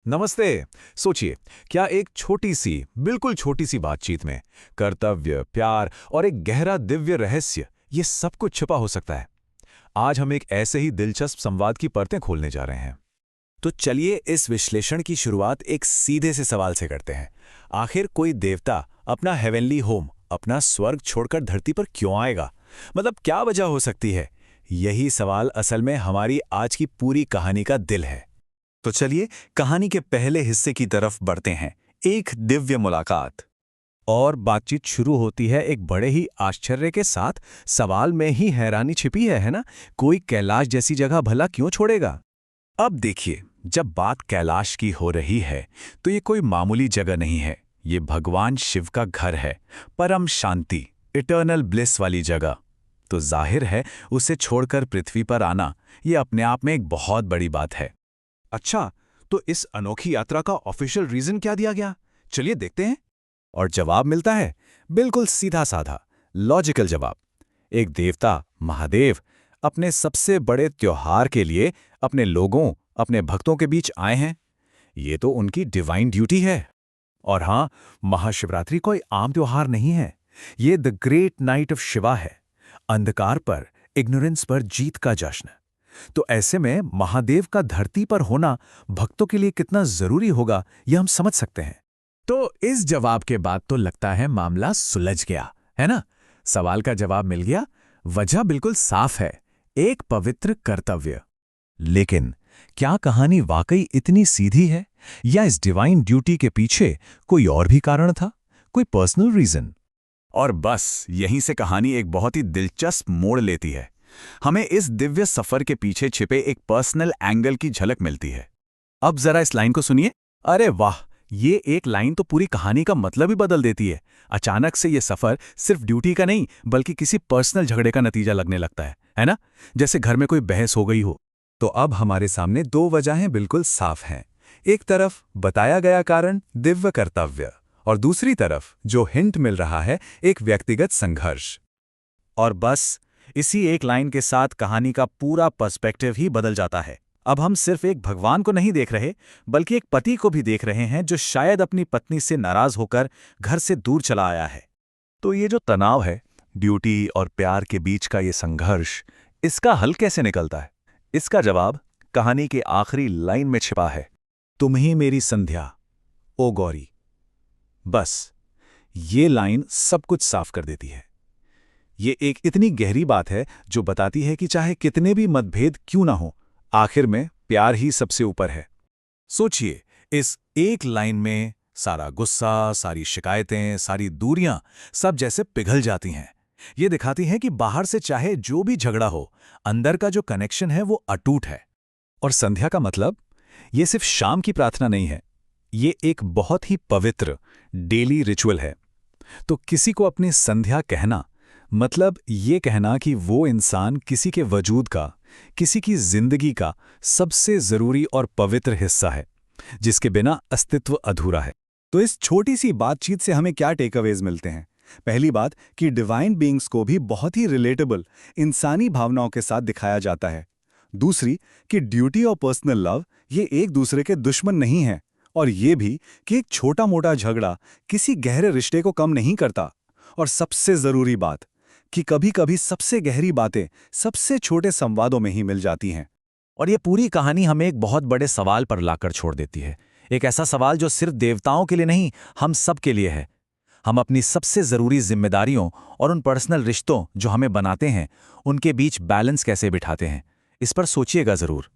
नमस्ते। सोचिए, क्या एक छोटी सी, बिल्कुल छोटी सी बातचीत में कर्तव्य, प्यार और एक गहरा दिव्य रहस्य, ये सब कुछ छिपा हो सकता है। आज हम एक ऐसे ही दिलचस्प संवाद की परतें खोलने जा रहे हैं। तो चलिए इस विश्लेषण की शुरुआत एक सीधे से सवाल से करते हैं। आखिर कोई देवता अपना हेवनली होम, अपना स्वर्ग छोड़कर धरती पर क्यों आएगा? मतलब क्या वजह हो सकती है? यही सवाल असल में हमारी आज की पूरी कहानी का दिल है। तो चलिए कहानी के पहले हिस्से की तरफ बढ़ते हैं। एक दिव्य मुलाकात। और बातचीत शुरू होती है एक बड़े ही आश्चर्य के साथ। सवाल में ही हैरानी छिपी है ना? कोई कैलाश जैसी जगह भला क्यों छोड़ेगा? अब देखिए, जब बात कैलाश की हो रही है तो ये कोई मामूली जगह नहीं है। ये भगवान शिव का घर है, परम शांति, इटर्नल ब्लिस वाली जगह। तो जाहिर है उसे छोड़कर पृथ्वी पर आना ये अपने आप में एक बहुत बड़ी बात है। अच्छा, तो इस अनोखी यात्रा का ऑफिशियल रीजन क्या दिया गया? चलिए देखते हैं। और जवाब मिलता है बिल्कुल सीधा साधा, लॉजिकल जवाब। एक देवता, महादेव, अपने सबसे बड़े त्योहार के लिए अपने लोगों, अपने भक्तों के बीच आए हैं। ये तो उनकी डिवाइन ड्यूटी है। और हां, महाशिवरात्रि कोई आम त्योहार नहीं है। ये the great night of Shiva है। अंधकार पर, इग्नोरेंस पर जीत का जश्न। तो ऐसे में महादेव का धरती पर होना भक्तों के लिए कितना जरूरी होगा, यह हम समझ सकते हैं। तो इस जवाब के बाद तो लगता है मामला सुलझ गया, है ना? सवाल का जवाब मिल गया, वजह बिल्कुल साफ है, एक पवित्र कर्तव्य। लेकिन क्या कहानी वाकई इतनी सीधी है, या इस डिवाइन ड्यूटी के पीछे कोई और भी कारण था, कोई पर्सनल रीजन? और बस यहीं से कहानी एक बहुत ही दिलचस्प मोड़ लेती है। हमें इस दिव्य सफर के पीछे छिपे एक पर्सनल एंगल की झलक मिलती है। अब जरा इस लाइन को सुनिए। अरे वाह, ये एक लाइन तो पूरी कहानी का मतलब ही बदल देती है। अचानक से ये सफर सिर्फ ड्यूटी का नहीं, बल्कि किसी पर्सनल झगड़े का नतीजा लगने लगता है ना? जैसे घर में कोई बहस हो गई हो। तो अब हमारे सामने दो वजहें बिल्कुल साफ हैं। एक तरफ बताया गया कारण, दिव्य कर्तव्य, और दूसरी तरफ जो हिंट मिल रहा है, एक व्यक्तिगत संघर्ष। और बस इसी एक लाइन के साथ कहानी का पूरा पर्सपेक्टिव ही बदल जाता है। अब हम सिर्फ एक भगवान को नहीं देख रहे, बल्कि एक पति को भी देख रहे हैं जो शायद अपनी पत्नी से नाराज होकर घर से दूर चला आया है। तो ये जो तनाव है, ड्यूटी और प्यार के बीच का ये संघर्ष, इसका हल कैसे निकलता है? इसका जवाब कहानी के आखिरी लाइन में छिपा है। तुम ही मेरी संध्या, ओ गौरी। बस ये लाइन सब कुछ साफ कर देती है। ये एक इतनी गहरी बात है जो बताती है कि चाहे कितने भी मतभेद क्यों ना हो, आखिर में प्यार ही सबसे ऊपर है। सोचिए, इस एक लाइन में सारा गुस्सा, सारी शिकायतें, सारी दूरियां सब जैसे पिघल जाती हैं। ये दिखाती हैं कि बाहर से चाहे जो भी झगड़ा हो, अंदर का जो कनेक्शन है वो अटूट है। और संध्या का मतलब, ये सिर्फ शाम की प्रार्थना नहीं है, ये एक बहुत ही पवित्र डेली रिचुअल है। तो किसी को अपनी संध्या कहना मतलब ये कहना कि वो इंसान किसी के वजूद का, किसी की जिंदगी का सबसे जरूरी और पवित्र हिस्सा है, जिसके बिना अस्तित्व अधूरा है। तो इस छोटी सी बातचीत से हमें क्या टेकअवेज मिलते हैं? पहली बात कि डिवाइन बीइंग्स को भी बहुत ही रिलेटेबल, इंसानी भावनाओं के साथ दिखाया जाता है। दूसरी कि ड्यूटी और पर्सनल लव ये एक दूसरे के दुश्मन नहीं हैं। और ये भी कि एक छोटा मोटा झगड़ा किसी गहरे रिश्ते को कम नहीं करता। और सबसे जरूरी बात कि कभी-कभी सबसे गहरी बातें सबसे छोटे संवादों में ही मिल जाती हैं। और ये पूरी कहानी हमें एक बहुत बड़े सवाल पर लाकर छोड़ देती है। एक ऐसा सवाल जो सिर्फ देवताओं के लिए नहीं, हम सब के लिए है। हम अपनी सबसे जरूरी जिम्मेदारियों और उन पर्सनल रिश्तों जो हमें बनाते हैं, उनके बीच बैलेंस कैसे बिठाते हैं? इस पर सोचिएगा जरूर।